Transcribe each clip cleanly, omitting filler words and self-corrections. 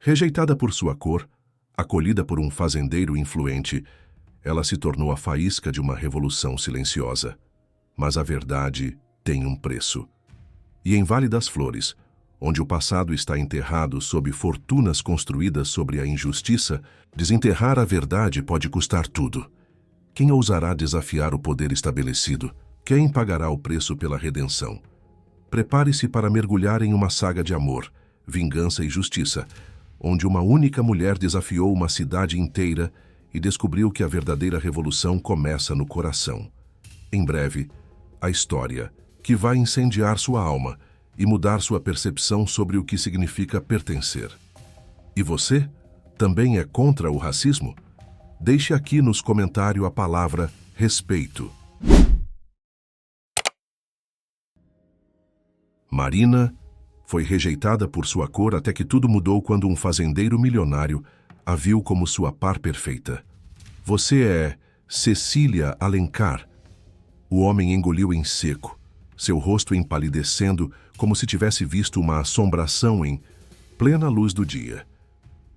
Rejeitada por sua cor, acolhida por um fazendeiro influente, ela se tornou a faísca de uma revolução silenciosa. Mas a verdade tem um preço. E em Vale das Flores, onde o passado está enterrado sob fortunas construídas sobre a injustiça, desenterrar a verdade pode custar tudo. Quem ousará desafiar o poder estabelecido? Quem pagará o preço pela redenção? Prepare-se para mergulhar em uma saga de amor, vingança e justiça, onde uma única mulher desafiou uma cidade inteira e descobriu que a verdadeira revolução começa no coração. Em breve, a história que vai incendiar sua alma e mudar sua percepção sobre o que significa pertencer. E você? Também é contra o racismo? Deixe aqui nos comentários a palavra respeito. Marina foi rejeitada por sua cor até que tudo mudou quando um fazendeiro milionário a viu como sua par perfeita. Você é Cecília Alencar. O homem engoliu em seco, seu rosto empalidecendo como se tivesse visto uma assombração em plena luz do dia.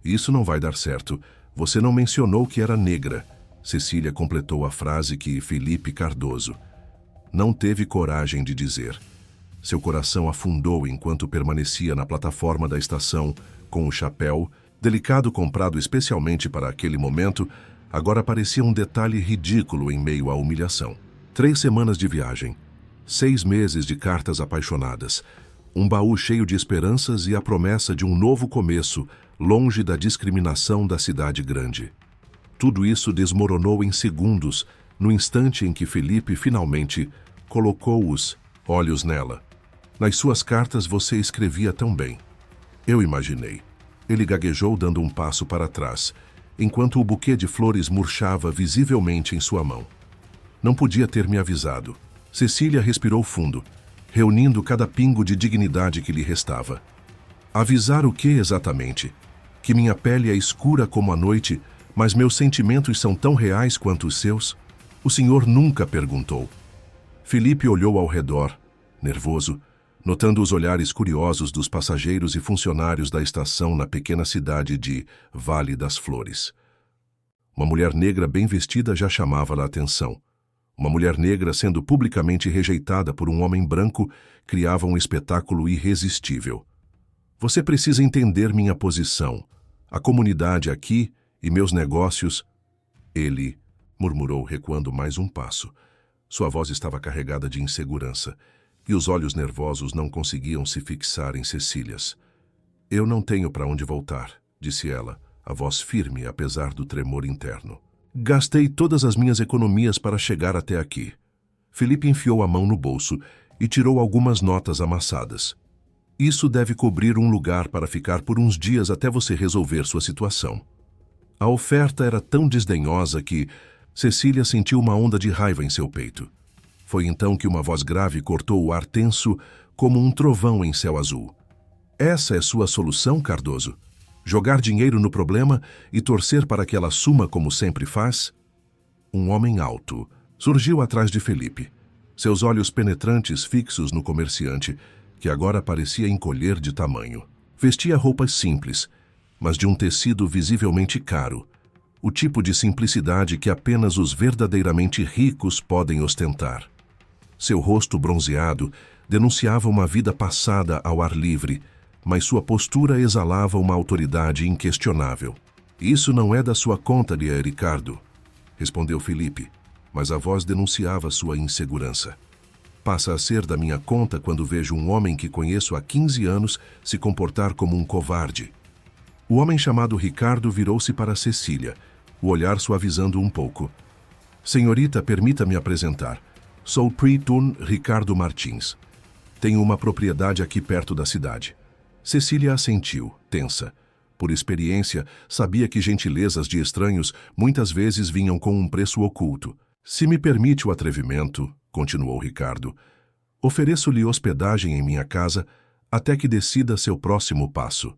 Isso não vai dar certo. Você não mencionou que era negra. Cecília completou a frase que Felipe Cardoso não teve coragem de dizer. Seu coração afundou enquanto permanecia na plataforma da estação, com o chapéu, delicado comprado especialmente para aquele momento, agora parecia um detalhe ridículo em meio à humilhação. 3 semanas de viagem, 6 meses de cartas apaixonadas, um baú cheio de esperanças e a promessa de um novo começo, longe da discriminação da cidade grande. Tudo isso desmoronou em segundos, no instante em que Felipe finalmente colocou os olhos nela. Nas suas cartas você escrevia tão bem. Eu imaginei. Ele gaguejou dando um passo para trás, enquanto o buquê de flores murchava visivelmente em sua mão. Não podia ter me avisado. Cecília respirou fundo, reunindo cada pingo de dignidade que lhe restava. Avisar o que exatamente? Que minha pele é escura como a noite, mas meus sentimentos são tão reais quanto os seus? O senhor nunca perguntou. Felipe olhou ao redor, nervoso, notando os olhares curiosos dos passageiros e funcionários da estação na pequena cidade de Vale das Flores. Uma mulher negra bem vestida já chamava a atenção. Uma mulher negra sendo publicamente rejeitada por um homem branco criava um espetáculo irresistível. Você precisa entender minha posição. A comunidade aqui e meus negócios... Ele murmurou, recuando mais um passo. Sua voz estava carregada de insegurança, e os olhos nervosos não conseguiam se fixar em Cecílias. Eu não tenho para onde voltar, disse ela, a voz firme apesar do tremor interno. Gastei todas as minhas economias para chegar até aqui. Felipe enfiou a mão no bolso e tirou algumas notas amassadas. Isso deve cobrir um lugar para ficar por uns dias até você resolver sua situação. A oferta era tão desdenhosa que Cecília sentiu uma onda de raiva em seu peito. Foi então que uma voz grave cortou o ar tenso como um trovão em céu azul. Essa é sua solução, Cardoso? Jogar dinheiro no problema e torcer para que ela suma como sempre faz? Um homem alto surgiu atrás de Felipe, seus olhos penetrantes fixos no comerciante, que agora parecia encolher de tamanho. Vestia roupas simples, mas de um tecido visivelmente caro, o tipo de simplicidade que apenas os verdadeiramente ricos podem ostentar. Seu rosto bronzeado denunciava uma vida passada ao ar livre, mas sua postura exalava uma autoridade inquestionável. Isso não é da sua conta, Ricardo, respondeu Felipe, mas a voz denunciava sua insegurança. Passa a ser da minha conta quando vejo um homem que conheço há 15 anos se comportar como um covarde. O homem chamado Ricardo virou-se para Cecília, o olhar suavizando um pouco. Senhorita, permita-me apresentar. Sou Priton Ricardo Martins. Tenho uma propriedade aqui perto da cidade. Cecília assentiu, tensa. Por experiência, sabia que gentilezas de estranhos muitas vezes vinham com um preço oculto. Se me permite o atrevimento, continuou Ricardo, ofereço-lhe hospedagem em minha casa até que decida seu próximo passo.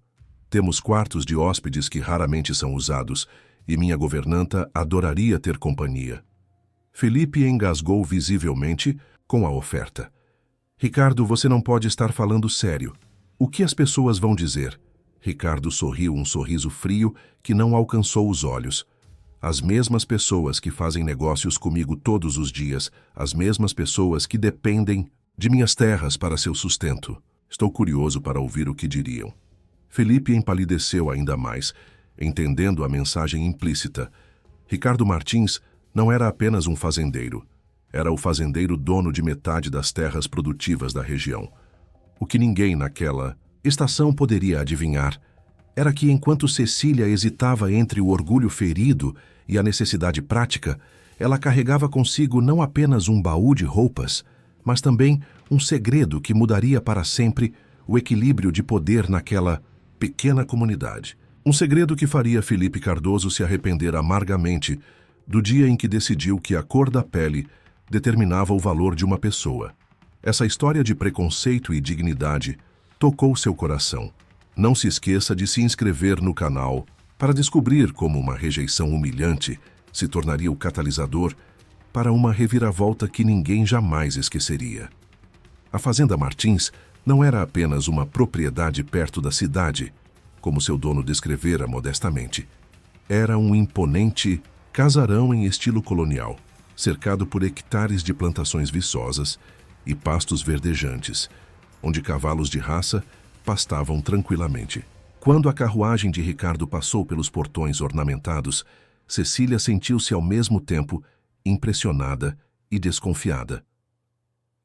Temos quartos de hóspedes que raramente são usados e minha governanta adoraria ter companhia. Felipe engasgou visivelmente com a oferta. Ricardo, você não pode estar falando sério. O que as pessoas vão dizer? Ricardo sorriu um sorriso frio que não alcançou os olhos. As mesmas pessoas que fazem negócios comigo todos os dias, as mesmas pessoas que dependem de minhas terras para seu sustento. Estou curioso para ouvir o que diriam. Felipe empalideceu ainda mais, entendendo a mensagem implícita. Ricardo Martins não era apenas um fazendeiro. Era o fazendeiro dono de metade das terras produtivas da região. O que ninguém naquela estação poderia adivinhar era que, enquanto Cecília hesitava entre o orgulho ferido e a necessidade prática, ela carregava consigo não apenas um baú de roupas, mas também um segredo que mudaria para sempre o equilíbrio de poder naquela pequena comunidade. Um segredo que faria Felipe Cardoso se arrepender amargamente do dia em que decidiu que a cor da pele determinava o valor de uma pessoa. Essa história de preconceito e dignidade tocou seu coração. Não se esqueça de se inscrever no canal para descobrir como uma rejeição humilhante se tornaria o catalisador para uma reviravolta que ninguém jamais esqueceria. A Fazenda Martins não era apenas uma propriedade perto da cidade, como seu dono descrevera modestamente. Era um imponente casarão em estilo colonial, cercado por hectares de plantações viçosas e pastos verdejantes, onde cavalos de raça pastavam tranquilamente. Quando a carruagem de Ricardo passou pelos portões ornamentados, Cecília sentiu-se ao mesmo tempo impressionada e desconfiada.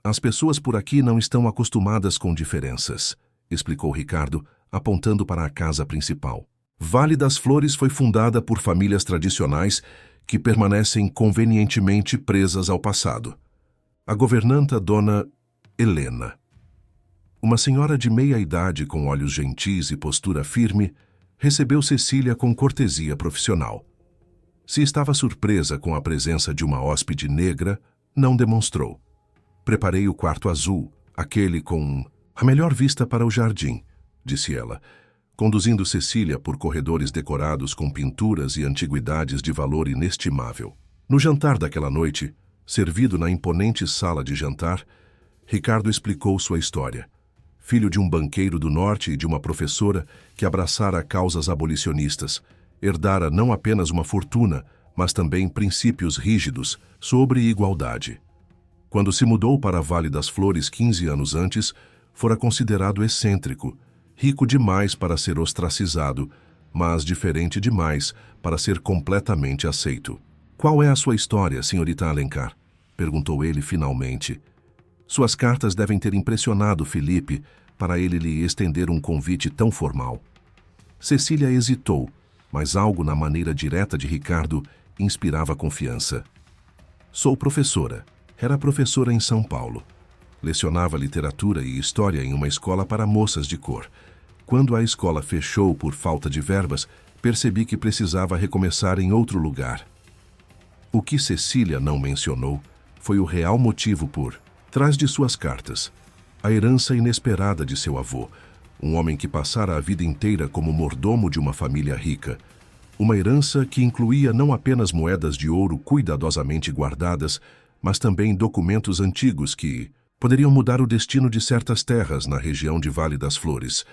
As pessoas por aqui não estão acostumadas com diferenças, explicou Ricardo, apontando para a casa principal. Vale das Flores foi fundada por famílias tradicionais que permanecem convenientemente presas ao passado. A governanta Dona Helena, uma senhora de meia idade com olhos gentis e postura firme, recebeu Cecília com cortesia profissional. Se estava surpresa com a presença de uma hóspede negra, não demonstrou. Preparei o quarto azul, aquele com a melhor vista para o jardim, disse ela, conduzindo Cecília por corredores decorados com pinturas e antiguidades de valor inestimável. No jantar daquela noite, servido na imponente sala de jantar, Ricardo explicou sua história. Filho de um banqueiro do norte e de uma professora que abraçara causas abolicionistas, herdara não apenas uma fortuna, mas também princípios rígidos sobre igualdade. Quando se mudou para Vale das Flores 15 anos antes, fora considerado excêntrico, rico demais para ser ostracizado, mas diferente demais para ser completamente aceito. "Qual é a sua história, senhorita Alencar?" perguntou ele finalmente. Suas cartas devem ter impressionado Felipe para ele lhe estender um convite tão formal. Cecília hesitou, mas algo na maneira direta de Ricardo inspirava confiança. "Sou professora. Era professora em São Paulo. Lecionava literatura e história em uma escola para moças de cor. Quando a escola fechou por falta de verbas, percebi que precisava recomeçar em outro lugar." O que Cecília não mencionou foi o real motivo por trás de suas cartas: a herança inesperada de seu avô, um homem que passara a vida inteira como mordomo de uma família rica. Uma herança que incluía não apenas moedas de ouro cuidadosamente guardadas, mas também documentos antigos que poderiam mudar o destino de certas terras na região de Vale das Flores,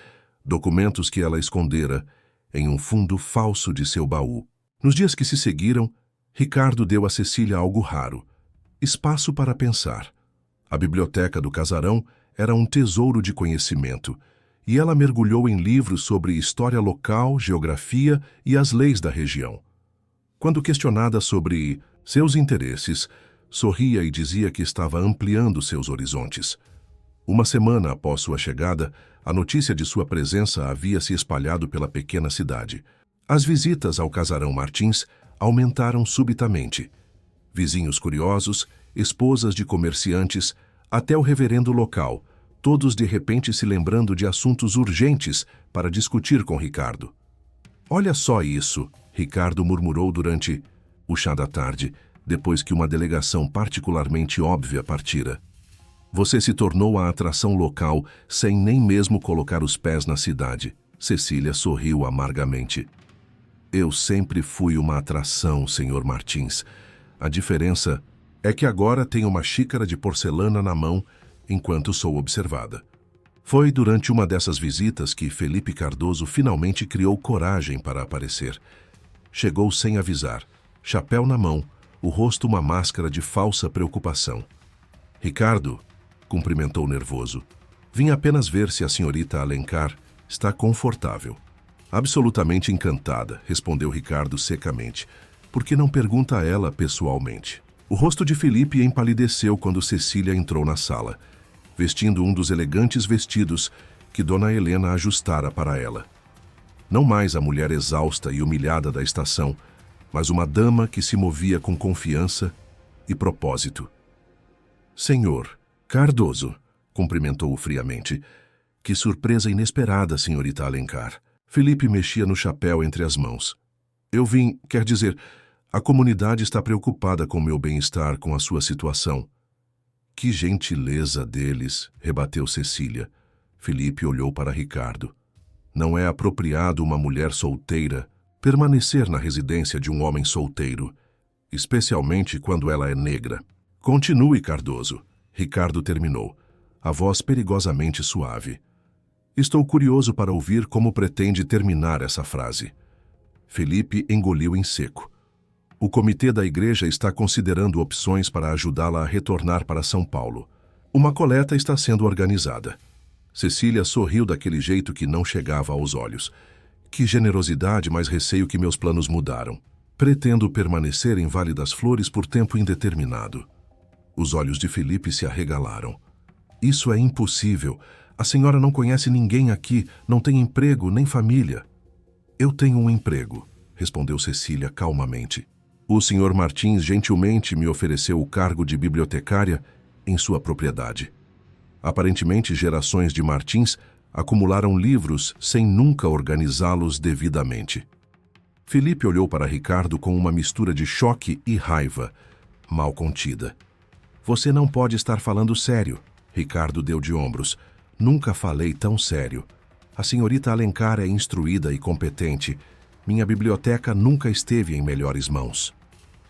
documentos que ela escondera em um fundo falso de seu baú. Nos dias que se seguiram, Ricardo deu a Cecília algo raro: espaço para pensar. A biblioteca do casarão era um tesouro de conhecimento, e ela mergulhou em livros sobre história local, geografia e as leis da região. Quando questionada sobre seus interesses, sorria e dizia que estava ampliando seus horizontes. Uma semana após sua chegada, a notícia de sua presença havia se espalhado pela pequena cidade. As visitas ao casarão Martins aumentaram subitamente. Vizinhos curiosos, esposas de comerciantes, até o reverendo local, todos de repente se lembrando de assuntos urgentes para discutir com Ricardo. "Olha só isso", Ricardo murmurou durante o chá da tarde, depois que uma delegação particularmente óbvia partira. "Você se tornou a atração local sem nem mesmo colocar os pés na cidade." Cecília sorriu amargamente. "Eu sempre fui uma atração, senhor Martins. A diferença é que agora tenho uma xícara de porcelana na mão enquanto sou observada." Foi durante uma dessas visitas que Felipe Cardoso finalmente criou coragem para aparecer. Chegou sem avisar, chapéu na mão, o rosto uma máscara de falsa preocupação. Ricardo, cumprimentou nervoso. Vim apenas ver se a senhorita Alencar está confortável. Absolutamente encantada, respondeu Ricardo secamente. Por que não pergunta a ela pessoalmente? O rosto de Felipe empalideceu quando Cecília entrou na sala, vestindo um dos elegantes vestidos que Dona Helena ajustara para ela. Não mais a mulher exausta e humilhada da estação, mas uma dama que se movia com confiança e propósito. Senhor Cardoso, cumprimentou-o friamente. Que surpresa inesperada, senhorita Alencar. Felipe mexia no chapéu entre as mãos. Eu vim, quer dizer, a comunidade está preocupada com meu bem-estar, com a sua situação. Que gentileza deles, rebateu Cecília. Felipe olhou para Ricardo. Não é apropriado uma mulher solteira permanecer na residência de um homem solteiro, especialmente quando ela é negra. Continue, Cardoso. Ricardo terminou, a voz perigosamente suave. Estou curioso para ouvir como pretende terminar essa frase. Felipe engoliu em seco. O comitê da igreja está considerando opções para ajudá-la a retornar para São Paulo. Uma coleta está sendo organizada. Cecília sorriu daquele jeito que não chegava aos olhos. Que generosidade, mas receio que meus planos mudaram. Pretendo permanecer em Vale das Flores por tempo indeterminado. Os olhos de Felipe se arregalaram. Isso é impossível. A senhora não conhece ninguém aqui, não tem emprego nem família. Eu tenho um emprego, respondeu Cecília calmamente. O senhor Martins gentilmente me ofereceu o cargo de bibliotecária em sua propriedade. Aparentemente, gerações de Martins acumularam livros sem nunca organizá-los devidamente. Felipe olhou para Ricardo com uma mistura de choque e raiva, mal contida. Você não pode estar falando sério. Ricardo deu de ombros. Nunca falei tão sério. A senhorita Alencar é instruída e competente. Minha biblioteca nunca esteve em melhores mãos.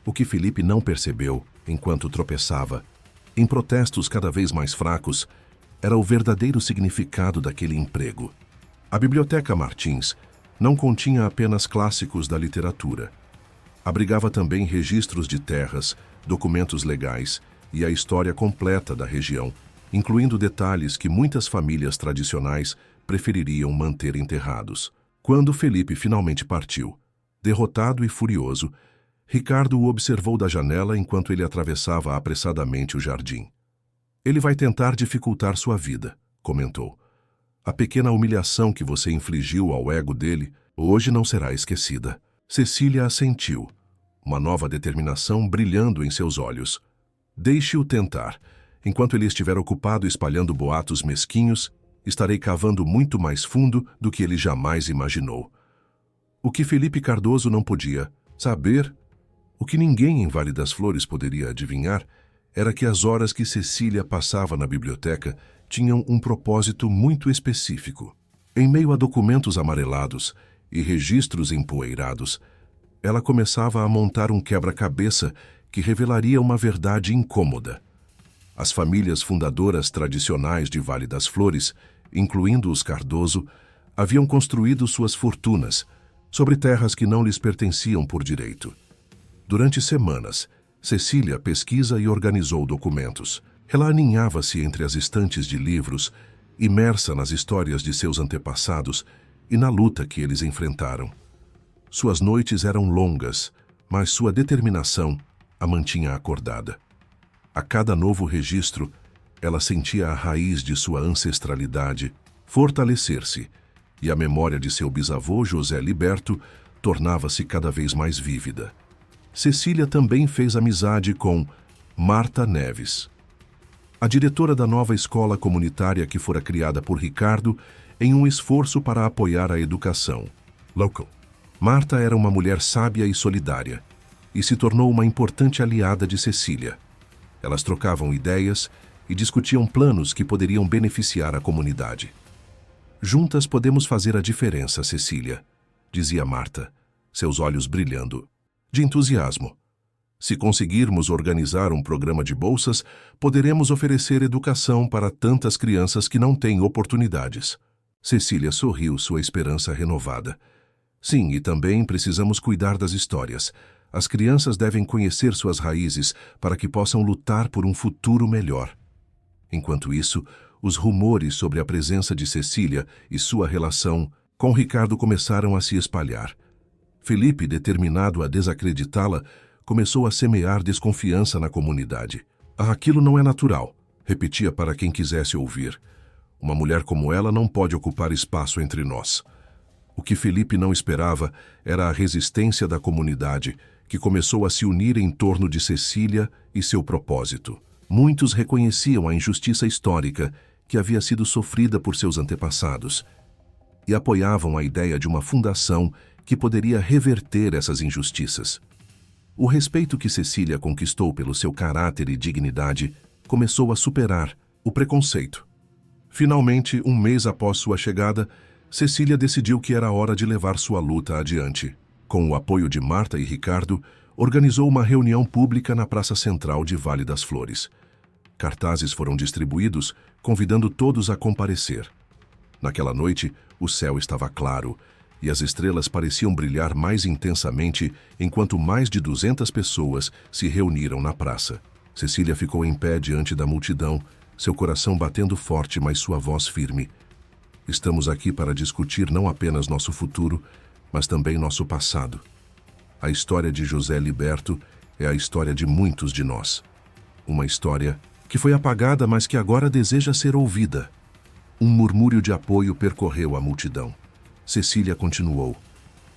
O que Felipe não percebeu, enquanto tropeçava, em protestos cada vez mais fracos, era o verdadeiro significado daquele emprego. A Biblioteca Martins não continha apenas clássicos da literatura. Abrigava também registros de terras, documentos legais e a história completa da região, incluindo detalhes que muitas famílias tradicionais prefeririam manter enterrados. Quando Felipe finalmente partiu, derrotado e furioso, Ricardo o observou da janela enquanto ele atravessava apressadamente o jardim. Ele vai tentar dificultar sua vida, comentou. A pequena humilhação que você infligiu ao ego dele hoje não será esquecida. Cecília assentiu, uma nova determinação brilhando em seus olhos. Deixe-o tentar. Enquanto ele estiver ocupado espalhando boatos mesquinhos, estarei cavando muito mais fundo do que ele jamais imaginou. O que Felipe Cardoso não podia saber, o que ninguém em Vale das Flores poderia adivinhar, era que as horas que Cecília passava na biblioteca tinham um propósito muito específico. Em meio a documentos amarelados e registros empoeirados, ela começava a montar um quebra-cabeça que revelaria uma verdade incômoda. As famílias fundadoras tradicionais de Vale das Flores, incluindo os Cardoso, haviam construído suas fortunas sobre terras que não lhes pertenciam por direito. Durante semanas, Cecília pesquisa e organizou documentos. Ela aninhava-se entre as estantes de livros, imersa nas histórias de seus antepassados e na luta que eles enfrentaram. Suas noites eram longas, mas sua determinação a mantinha acordada. A cada novo registro, ela sentia a raiz de sua ancestralidade fortalecer-se, e a memória de seu bisavô José Liberto tornava-se cada vez mais vívida. Cecília também fez amizade com Marta Neves, a diretora da nova escola comunitária que fora criada por Ricardo em um esforço para apoiar a educação local. Marta era uma mulher sábia e solidária, e se tornou uma importante aliada de Cecília. Elas trocavam ideias e discutiam planos que poderiam beneficiar a comunidade. Juntas podemos fazer a diferença, Cecília, dizia Marta, seus olhos brilhando de entusiasmo. Se conseguirmos organizar um programa de bolsas, poderemos oferecer educação para tantas crianças que não têm oportunidades. Cecília sorriu, sua esperança renovada. Sim, e também precisamos cuidar das histórias. As crianças devem conhecer suas raízes para que possam lutar por um futuro melhor. Enquanto isso, os rumores sobre a presença de Cecília e sua relação com Ricardo começaram a se espalhar. Felipe, determinado a desacreditá-la, começou a semear desconfiança na comunidade. Aquilo não é natural, repetia para quem quisesse ouvir. Uma mulher como ela não pode ocupar espaço entre nós. O que Felipe não esperava era a resistência da comunidade, que começou a se unir em torno de Cecília e seu propósito. Muitos reconheciam a injustiça histórica que havia sido sofrida por seus antepassados e apoiavam a ideia de uma fundação que poderia reverter essas injustiças. O respeito que Cecília conquistou pelo seu caráter e dignidade começou a superar o preconceito. Finalmente, um mês após sua chegada, Cecília decidiu que era hora de levar sua luta adiante. Com o apoio de Marta e Ricardo, organizou uma reunião pública na Praça Central de Vale das Flores. Cartazes foram distribuídos, convidando todos a comparecer. Naquela noite, o céu estava claro e as estrelas pareciam brilhar mais intensamente enquanto mais de 200 pessoas se reuniram na praça. Cecília ficou em pé diante da multidão, seu coração batendo forte, mas sua voz firme. Estamos aqui para discutir não apenas nosso futuro, mas também nosso passado. A história de José Liberto é a história de muitos de nós. Uma história que foi apagada, mas que agora deseja ser ouvida. Um murmúrio de apoio percorreu a multidão. Cecília continuou.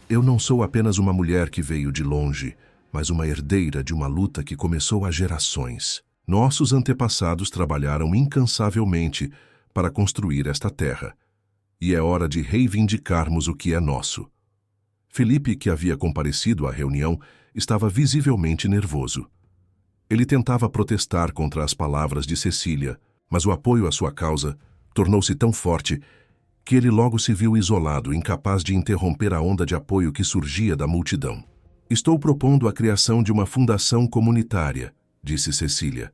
Eu não sou apenas uma mulher que veio de longe, mas uma herdeira de uma luta que começou há gerações. Nossos antepassados trabalharam incansavelmente para construir esta terra. E é hora de reivindicarmos o que é nosso. Felipe, que havia comparecido à reunião, estava visivelmente nervoso. Ele tentava protestar contra as palavras de Cecília, mas o apoio à sua causa tornou-se tão forte que ele logo se viu isolado, incapaz de interromper a onda de apoio que surgia da multidão. Estou propondo a criação de uma fundação comunitária, disse Cecília,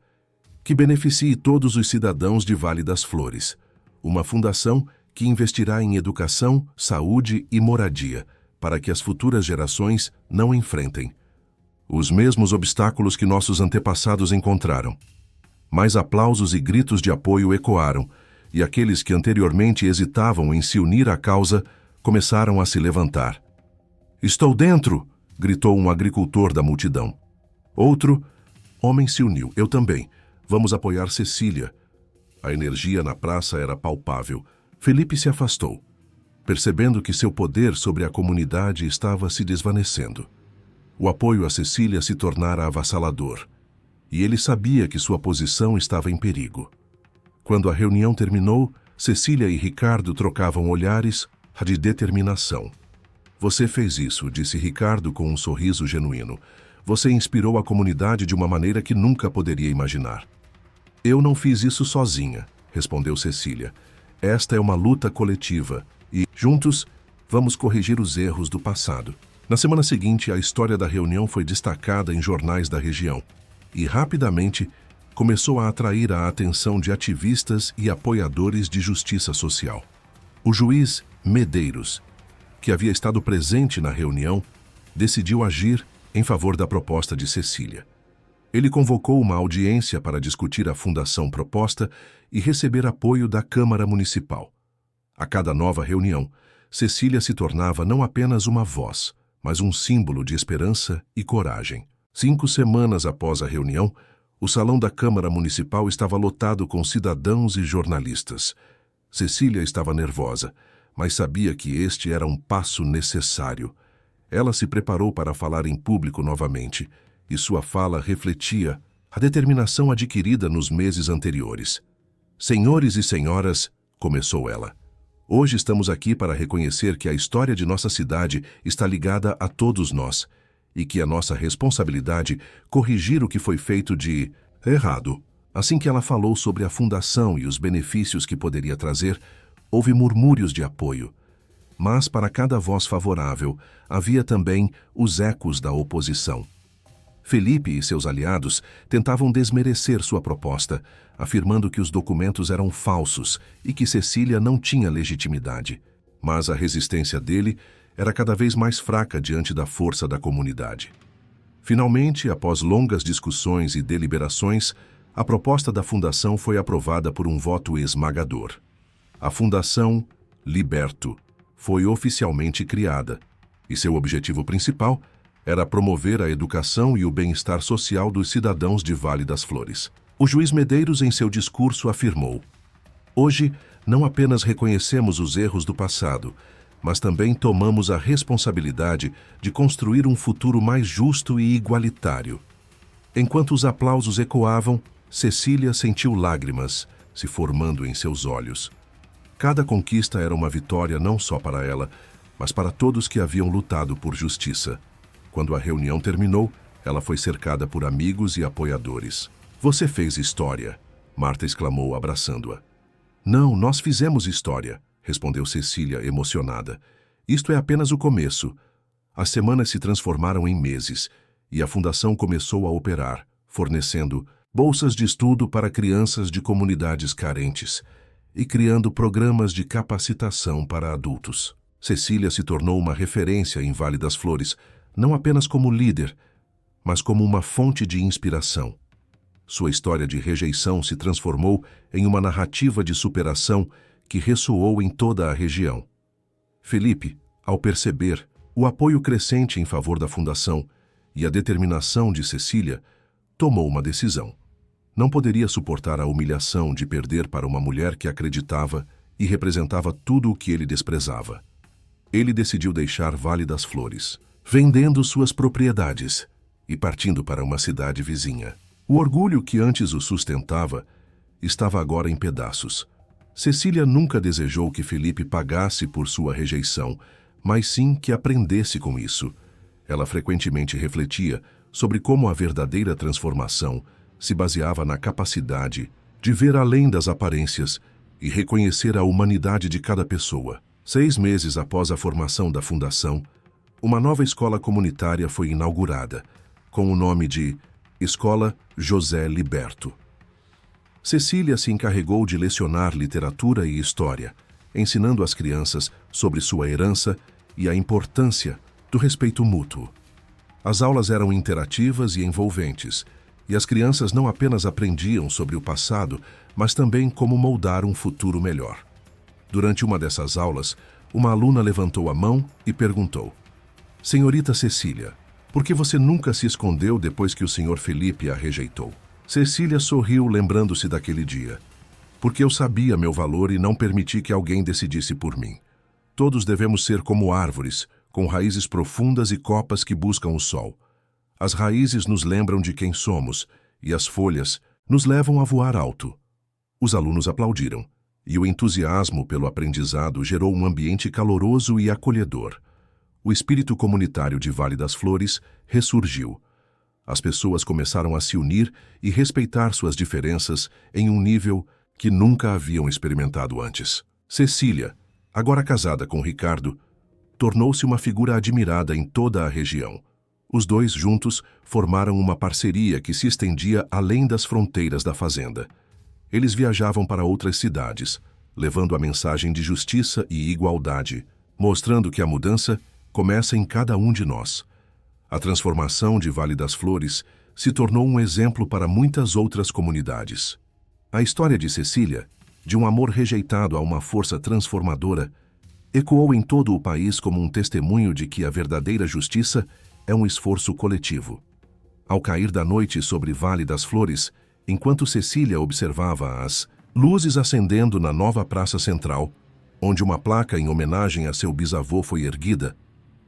que beneficie todos os cidadãos de Vale das Flores. Uma fundação que investirá em educação, saúde e moradia, para que as futuras gerações não enfrentem os mesmos obstáculos que nossos antepassados encontraram. Mais aplausos e gritos de apoio ecoaram, e aqueles que anteriormente hesitavam em se unir à causa começaram a se levantar. Estou dentro! Gritou um agricultor da multidão. Outro homem se uniu. Eu também. Vamos apoiar Cecília. A energia na praça era palpável. Felipe se afastou, percebendo que seu poder sobre a comunidade estava se desvanecendo. O apoio a Cecília se tornara avassalador, e ele sabia que sua posição estava em perigo. Quando a reunião terminou, Cecília e Ricardo trocavam olhares de determinação. Você fez isso, disse Ricardo com um sorriso genuíno. Você inspirou a comunidade de uma maneira que nunca poderia imaginar. Eu não fiz isso sozinha, respondeu Cecília. Esta é uma luta coletiva e, juntos, vamos corrigir os erros do passado. Na semana seguinte, a história da reunião foi destacada em jornais da região e, rapidamente, começou a atrair a atenção de ativistas e apoiadores de justiça social. O juiz Medeiros, que havia estado presente na reunião, decidiu agir em favor da proposta de Cecília. Ele convocou uma audiência para discutir a fundação proposta e receber apoio da Câmara Municipal. A cada nova reunião, Cecília se tornava não apenas uma voz, mas um símbolo de esperança e coragem. 5 semanas após a reunião, o salão da Câmara Municipal estava lotado com cidadãos e jornalistas. Cecília estava nervosa, mas sabia que este era um passo necessário. Ela se preparou para falar em público novamente, e sua fala refletia a determinação adquirida nos meses anteriores. Senhores e senhoras, começou ela, hoje estamos aqui para reconhecer que a história de nossa cidade está ligada a todos nós e que é nossa responsabilidade corrigir o que foi feito de errado. Assim que ela falou sobre a fundação e os benefícios que poderia trazer, houve murmúrios de apoio. Mas para cada voz favorável, havia também os ecos da oposição. Felipe e seus aliados tentavam desmerecer sua proposta, afirmando que os documentos eram falsos e que Cecília não tinha legitimidade. Mas a resistência dele era cada vez mais fraca diante da força da comunidade. Finalmente, após longas discussões e deliberações, a proposta da fundação foi aprovada por um voto esmagador. A Fundação Liberto foi oficialmente criada, e seu objetivo principal era promover a educação e o bem-estar social dos cidadãos de Vale das Flores. O juiz Medeiros, em seu discurso, afirmou: "Hoje, não apenas reconhecemos os erros do passado, mas também tomamos a responsabilidade de construir um futuro mais justo e igualitário." Enquanto os aplausos ecoavam, Cecília sentiu lágrimas se formando em seus olhos. Cada conquista era uma vitória não só para ela, mas para todos que haviam lutado por justiça. Quando a reunião terminou, ela foi cercada por amigos e apoiadores. "Você fez história", Marta exclamou, abraçando-a. "Não, nós fizemos história", respondeu Cecília, emocionada. "Isto é apenas o começo." As semanas se transformaram em meses, e a fundação começou a operar, fornecendo bolsas de estudo para crianças de comunidades carentes e criando programas de capacitação para adultos. Cecília se tornou uma referência em Vale das Flores, não apenas como líder, mas como uma fonte de inspiração. Sua história de rejeição se transformou em uma narrativa de superação que ressoou em toda a região. Felipe, ao perceber o apoio crescente em favor da fundação e a determinação de Cecília, tomou uma decisão. Não poderia suportar a humilhação de perder para uma mulher que acreditava e representava tudo o que ele desprezava. Ele decidiu deixar Vale das Flores, vendendo suas propriedades e partindo para uma cidade vizinha. O orgulho que antes o sustentava estava agora em pedaços. Cecília nunca desejou que Felipe pagasse por sua rejeição, mas sim que aprendesse com isso. Ela frequentemente refletia sobre como a verdadeira transformação se baseava na capacidade de ver além das aparências e reconhecer a humanidade de cada pessoa. 6 meses após a formação da fundação, uma nova escola comunitária foi inaugurada, com o nome de Escola José Liberto. Cecília se encarregou de lecionar literatura e história, ensinando às crianças sobre sua herança e a importância do respeito mútuo. As aulas eram interativas e envolventes, e as crianças não apenas aprendiam sobre o passado, mas também como moldar um futuro melhor. Durante uma dessas aulas, uma aluna levantou a mão e perguntou: "Senhorita Cecília, por que você nunca se escondeu depois que o senhor Felipe a rejeitou?" Cecília sorriu, lembrando-se daquele dia. "Porque eu sabia meu valor e não permiti que alguém decidisse por mim. Todos devemos ser como árvores, com raízes profundas e copas que buscam o sol. As raízes nos lembram de quem somos, e as folhas nos levam a voar alto." Os alunos aplaudiram, e o entusiasmo pelo aprendizado gerou um ambiente caloroso e acolhedor. O espírito comunitário de Vale das Flores ressurgiu. As pessoas começaram a se unir e respeitar suas diferenças em um nível que nunca haviam experimentado antes. Cecília, agora casada com Ricardo, tornou-se uma figura admirada em toda a região. Os dois juntos formaram uma parceria que se estendia além das fronteiras da fazenda. Eles viajavam para outras cidades, levando a mensagem de justiça e igualdade, mostrando que a mudança começa em cada um de nós. A transformação de Vale das Flores se tornou um exemplo para muitas outras comunidades. A história de Cecília, de um amor rejeitado a uma força transformadora, ecoou em todo o país como um testemunho de que a verdadeira justiça é um esforço coletivo. Ao cair da noite sobre Vale das Flores, enquanto Cecília observava as luzes acendendo na nova praça central, onde uma placa em homenagem a seu bisavô foi erguida,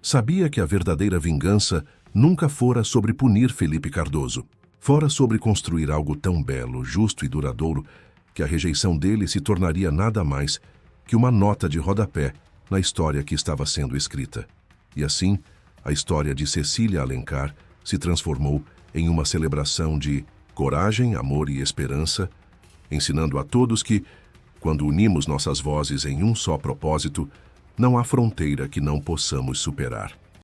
sabia que a verdadeira vingança nunca fora sobre punir Felipe Cardoso. Fora sobre construir algo tão belo, justo e duradouro, que a rejeição dele se tornaria nada mais que uma nota de rodapé na história que estava sendo escrita. E assim, a história de Cecília Alencar se transformou em uma celebração de coragem, amor e esperança, ensinando a todos que, quando unimos nossas vozes em um só propósito, não há fronteira que não possamos superar.